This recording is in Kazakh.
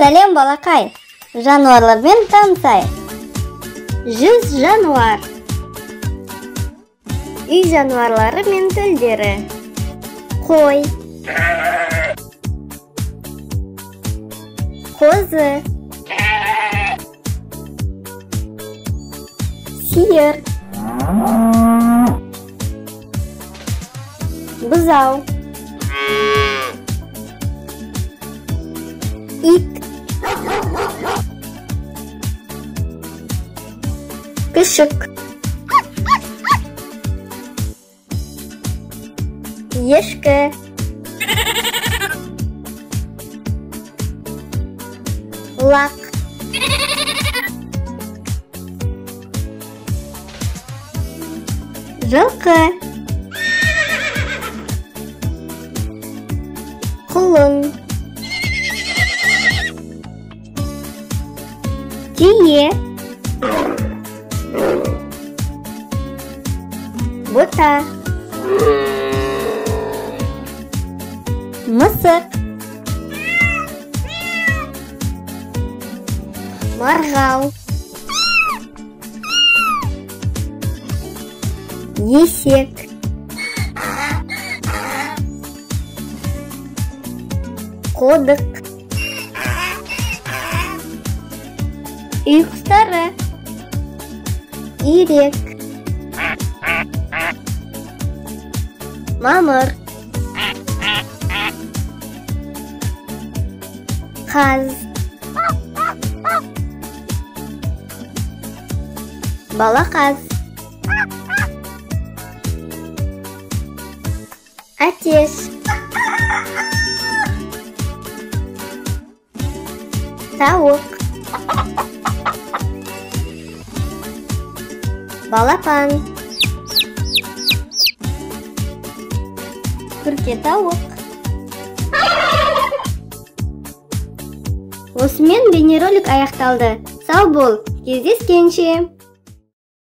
Сәлем балақай, жануарлармен танысайық. 100 жануар. Үй жануарлары мен тілдері. Қой, қозы, сиыр, бұзау, ит, күшік, ешкі, лақ, жылқы, құлын, түйе, бұта, мысық, марғау, есек, қодық, үй құстары, үйрек, мамыр, қаз, балақаз, әтеш, тауық, балапан, күрке тауық. Осымен бейнеролик аяқталды. Сау бол, кездескенше.